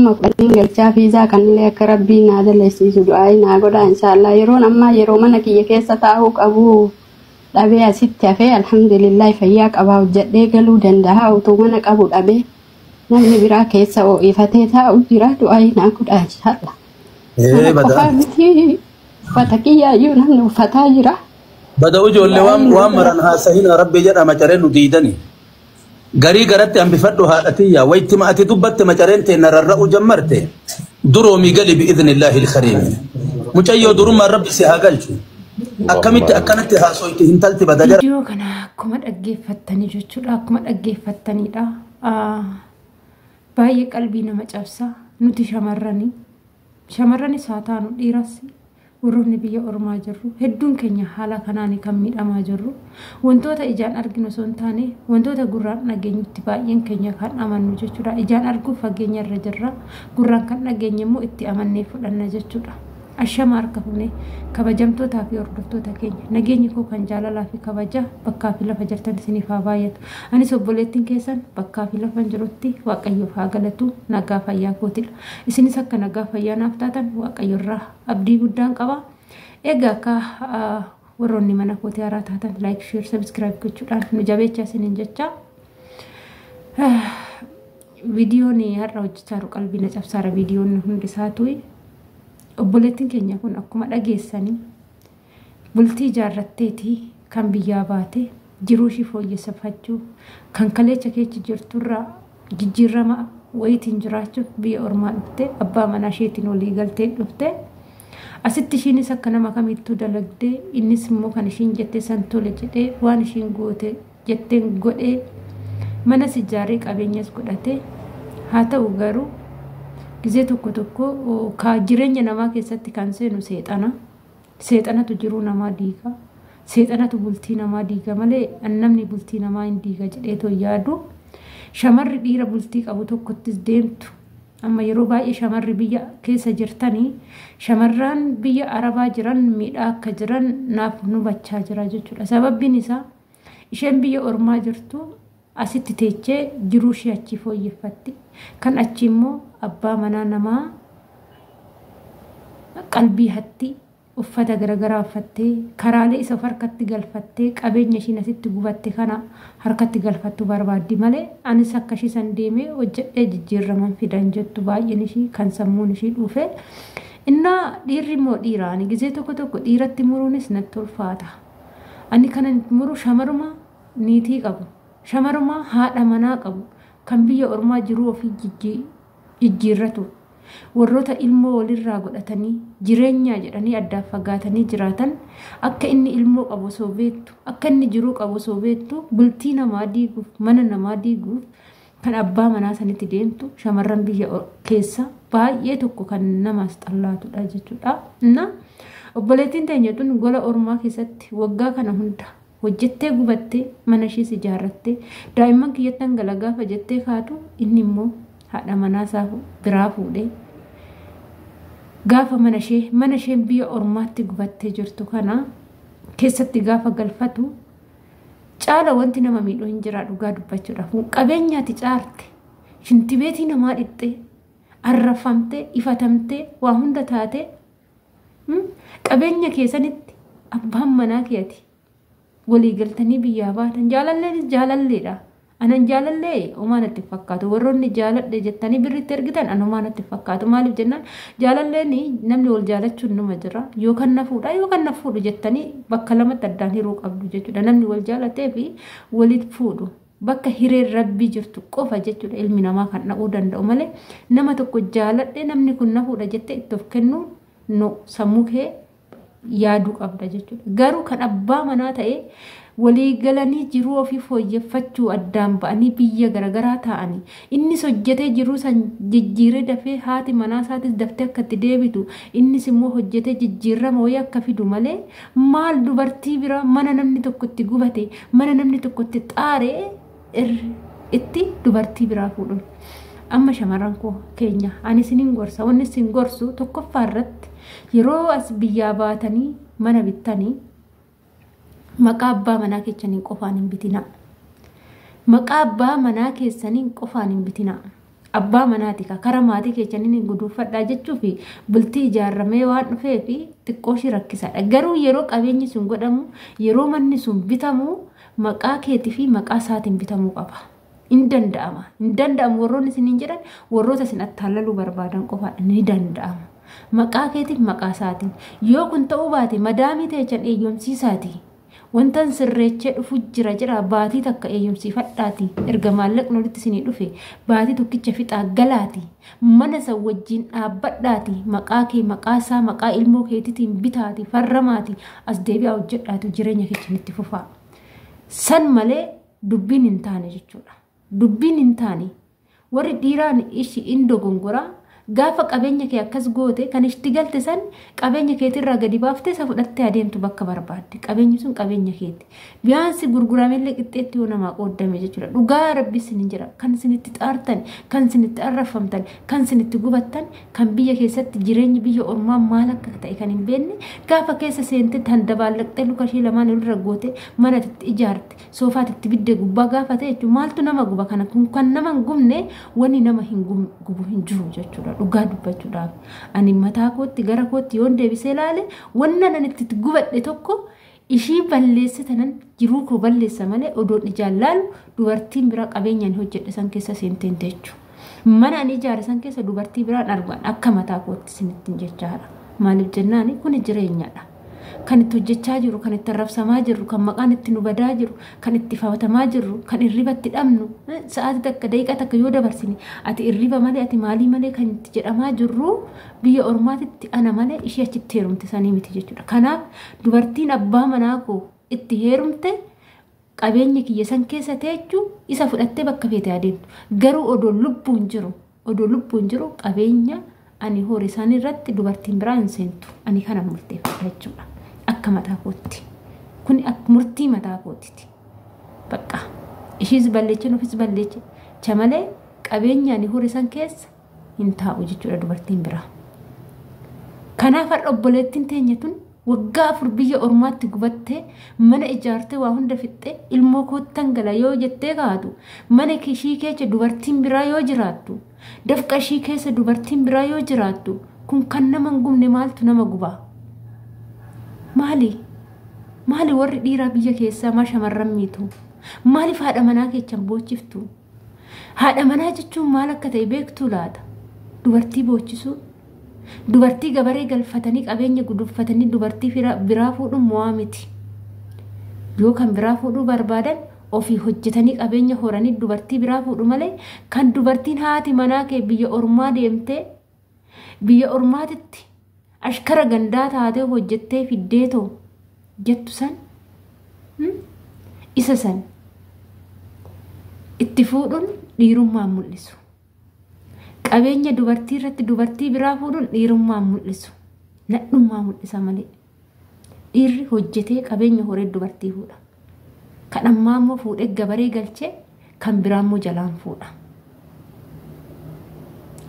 Maqalin galchaa fiizaa kanillee akka rabbiin naa dalleessisu du'aayi naa godha inshallah. Yeroon ammaa yeroo mana kiyya keessa taa'uu qabu dhabee asitti hafee alhamdulillah fayyaa qabaa hojjedhee galuu danda'a. Utuu mana qabu dhabee namni biraa keessa ho'ifatee taa'u jira du'aayi naa godha inshallah. Qofaa miti uffata kiyyaayyuu namni uffataa jira. Bada ijoollee waan maran haasa'ina rabbi jedha macareen nu diidani. Garii garatti hambifadhu haadhatiyya wayitti ma'ati dubbatte macareen teenna rarra'u jammarte duroomi gali bi'idhnillahi ilkariim mucayyoo durummaa rabbi si haa galchu akkamitti akkanatti haasoyti hintalti bada jara. Viidiyoo kana akkuma dhaggeeffattanii jechuudha akkuma dhaggeeffattanidha. Baay'ee qalbii nama cabsa nuti shamarranis haa taanu dhiiras warroonni biyya ormaa jirru hedduun keenya haala kanaan kan miidhamaa jirru wantoota ijaan arginu osoo hin taane wantoota gurraan dhageenyutti baay'een keenya kan amannu jechuudha. Ijaan arguuf fageenya irra jirra gurraan kan dhageenye immoo itti amannee fudhanna jechuudha. Ashama harka fuunee kabajamtootaa fi hordoftoota keenya nageenyi koo kan jaalalaa fi kabaja bakkaa fi lafa jirtan isiniif haa baay'atu. Anis obboleettiin keessan bakkaa fi lafa jirutti waaqayyoof haa galatu nagaa fayyaa kootidha. Isinis akka nagaa fayyaa naaf taatan waaqayyo irraa abdii guddaan qaba. Egaa akka warroonni mana kootii haaraa taatan like share subscribe gochuudhaan nu jabeechaa isiniin jecha viidiyoon har'a hojjechaa jiru qalbii na cabsaara viidiyoon hundi isaatu. Obboleettiin keenya kun akkuma dhageessanii bultii ijaarratteeti kan biyyaa baate jiruu ishii fooyyeffachuu kan kaleecha keessa jirturraa jijjiirama wayitiin jiraachuuf biyya ormaa dhufte abbaa manaa isheetiin walii galtee dhufte asitti ishiinis akka nama kamittuu dalagdee innis immoo kan ishiin jettee san tole jedhee waan ishiin goote jetteen godhee manas ijaaree qabeenyas godhate haa ta'u garuu gizee tokko ka jireenya namaa keessatti kan seenu seexanatu jiruu namaa diiga seexanatu bultii namaa diiga malee namni bultii namaa hin diiga jedheetoo yaadu shamarri dhiira bultii qabu tokkottis deemtu amma yeroo baay'ee shamarri biyya keessa jirtanii shamarran biyya arabaa jiran miidhaa akka jiran naaf nu bachaa jira jechuudha. Sababbiin isaa isheen biyya ormaa jirtu asitti teechee jiruu ishee achi fooyyeffatti kan achi immoo abbaa manaa namaa qalbii hatti uffata garagaraa uffattee karaalee isa harkatti galfattee qabeenya ishiin asitti gubatte kana harkatti galfattu barbaaddi malee anis akka ishii san deemee hojjedhee jijjiiraman fidan jettu baay'een ishii kan sammuun ishii dhufe innaa dhiirri immoo dhiiraani gizee tokko dhiiratti muruunis natti ulfaata. Ani kana muru shamaruma niitii qabu shamaruma haadha manaa qabu kan biyya ormaa jiruu ofii jijjiirratu warroota ilmoo walirraa godhatanii jireenya jedhanii addaaf fagaatanii jiraatan akka inni ilmoo qabu osoo beektu akka inni jiruu qabu osoo beektu bultii namaa diiguuf mana namaa diiguuf kan abbaa manaa sanitti deemtu shamarran biyya keessa baay'ee tokko kan namaas xallaatudha jechuudha. Obboleettiin teenya tun gola ormaa keessatti waggaa kana hunda hojjettee gubattee mana ishees ijaarrattee daa'imman kiyyattan galagaafa jettee kaatu inni immoo haadha manaasaa biraa fuudhee gaafa mana isheen biyya ormaatti gubattee jirtu kana keessatti gaafa galfatu caala wanti nama miidhuu hin jira dhugaa dubbachuudhaaf qabeenyaati caarte shintibeetii namaa dhixxee arrafamtee ifatamtee waa hunda taate qabeenya keessanitti abbaan manaa keeti walii galtanii biyyaa baatan jaalalleedha. Anan jaalallee omaanatti fakkaatu warroonni jaaladhe jettanii birritti ergitan an omaanatti fakkaatu maaliif jennaan jaalalleen namni wal jaalachuun numa jira yookaan nafuudha yookaan nafuudhu jettanii bakka lamatti addaan hiruu qabdu jechuudha. Namni wal jaalatee fi walitti fuudhu bakka hireen rabbii jirtu qofa jechuudha ilmi namaa kan dhaquu danda'u malee nama tokko jaaladhe namni kun nafuudha jettee itti of kennuu no sammuu kee yaaduu qabda jechuudha. Garuu kan abbaa manaa ta'ee walii galanii jiruu ofii fooyyeffachuu addaan ba'anii biyya garagaraa ta'anii innis hojjetee jiruu san jijjiiree dafee haati manaa isaatis daftee akka itti deebitu innis immoo hojjetee jijjiirama wayii akka fidu malee maal dubartii biraa mana namni tokko itti gubate mana namni tokko itti xaaree itti dubartii biraa fuudhu. Amma shamarran koo keenya ani isiniin gorsa wanni isin gorsu tokkoffaa irratti yeroo as biyyaa baatanii mana bittanii maqaa abbaa manaa keessaniin qofaan hin bitinaa. Maqaa abbaa manaa keessaniin qofaan hin bitinaa. abbaa manaati ka kara maatii keechanii guduufadhaa jechuu fi bultii ijaarramee waan dhufee fi xiqqooshii rakkisaadha. Garuu yeroo qabeenyi sun godhamu yeroo manni sun bitamu maqaa keetii fi maqaa isaatiin bitamuu qaba. In danda'ama warroonni isiniin jedhan warroota isin attaallaluu barbaadan qofaadha ni danda'ama. Maqaa keetiif maqaa isaatiin yoo kun ta'uu baate madaamii teechan eeyyamsiisaati. Wantan sirreechee dhufu jira jedha baatii takka eeyyamsiifadhaati erga maallaqni walitti isinii dhufe baatii tokkicha fixaa galaati mana san wajjin dhaabbadhaati maqaa kee maqaa isaa maqaa ilmoo keetiitiin bitaati farramaati as deebi'aa hojjedhaatu jireenya keessanitti fufaa. San malee dubbiin hin taane jechuudha. Dubbiin hin taane warri dhiiraan ishi indoo gongoraa gaafa qabeenya kee akkas goote kan itti galte san qabeenya keetirraa gadi baaftee isa fudhattee adeemtu bakka barbaadde qabeenyi sun qabeenya keeti biyaansi gurguramellee qixxeetti yoo namaa qooddame jechuudha. Dhugaa rabbi isin jira kan isinitti xaartan kan isinitti arrafamtan kan isinitti gubattan kan biyya keessatti jireenyi biyya ormaa maal akka ta'e kan hin beekne gaafa keessa seentee tan dabaallaqxee luka ishee lamaan irra goote mana itti ijaarte soofaatti biddee gubbaa gaafa ta'e jechuudha. Maaltu nama guba kana kun kan nama hin gubne wanni nama hin gubu hin jiru jechuudha. Dhugaa dubbachuudhaaf ani mataa kootti gara kootti yoon deebisee ilaale wanna nan itti gubadhe tokko ishii balleessitanan jiruu koo balleessa malee odoon ijaan laalu dubartiin biraa qabeenyaan hojjedhe san keessa seenteen jechuudha. Mana ani ijaare san keessa dubartii biraan argaan akka mataa kootti sinittiin jechaadha. Maaliif jennaan kun jireenyadha. Kan itti hojjechaa jiru kan itti arrabsamaa jiru kan maqaan itti nu badaa jiru kan itti fafatamaa jiru kan irribatti dhabnu sa'aatii takka daqiiqaa takka yoo dabarsine ati irriba malee ati maalii malee kan itti jedhamaa jirru biyya ormaatitti ana malee ishee achitti heerumte sanii miti jechuudha. Kanaaf dubartiin abbaa manaa koo itti heerumte qabeenya kiyya san keessa teechuu isa fudhattee bakka feete adeemtu. Garuu odoo lubbuun jiru qabeenya ani horii isaanii irratti dubartiin biraa hin seentu ani kana murteeffadha jechuudha. Akka mataa kootti kun akka murtii mataa kootiiti. Bakka ishiis balleeche nuufis balleeche chamalee qabeenya ani horii san keessa hin taa'u jechuudha dubartiin biraa. Kanaaf har'a obboleettiin teenya tun waggaa 4 biyya ormaatti gubattee mana ijaartee waa hunda fixxee ilmoo koottan gala yoo jettee kaatu mana kishii keessa dubartiin biraa yoo jiraattu dafqa ishii keessa dubartiin biraa yoo jiraattu kun kan nama hin gubne maaltu nama gubaa? Maali warri dhiiraa biyya keessaa maa shamarran miitu? Maaliif haadha manaa keechan boochiftu? Haadha manaa jechuun maal akka ta'e beektuu laata? Dubartii boochisuu dubartii gabaree galfatanii qabeenya gudunfatanii dubartii biraa fuudhuun mo'aa miti. Yoo kan biraa fuudhuu barbaadan ofii hojjetanii qabeenya horanii dubartii biraa fuudhu malee kan dubartiin haati manaa kee biyya ormaa deemtee biyya ormaatitti ashkara gandaa taatee hojjettee fiddeetoo jettu san isa san itti fuudhuun dhiirummaa mul'isu. Qabeenya dubartii irratti dubartii biraa fuudhuun dhiirummaa mul'isu. Nadhummaa mul'isa malee. Dhiirri hojjetee qabeenya horee dubartii fuudha. Kan ammaa immoo fuudhee gabaree galchee kan biraa immoo jalaan fuudha.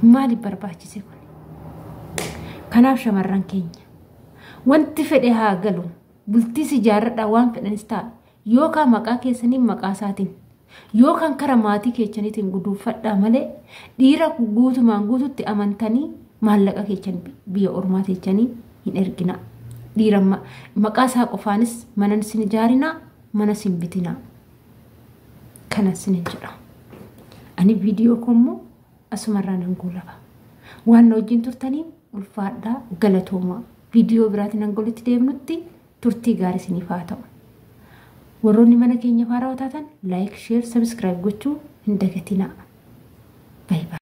Maaliif barbaachise kun? Kanaaf shamarran keenya wanti fedhe haa galu bultii ijaarradhaa waan fedhanis ta'a yookaan maqaa keessaniin maqaa isaatiin yookaan kara maatii keechaniitiin guduufadhaa malee dhiira guutumaan guututti amantanii maallaqa keechan biyya ormaa teechanii hin ergina. Dhiira maqaa isaa qofaanis mana sin ijaarinaa mana sin bitinaa. Kana sin jedha. Ani viidiyoo kommoo asumarraan hanguulaba. Waan wajjin turtaniif ulfaadhaa galatoomaa. Viidiyoo biraatiin hangolitti deemnutti turtii gaarii isiniif haa ta'u. Warroonni mana keenya faaraa taatan like, share, subscribe gochuu hin dagatinaa. Bye bye.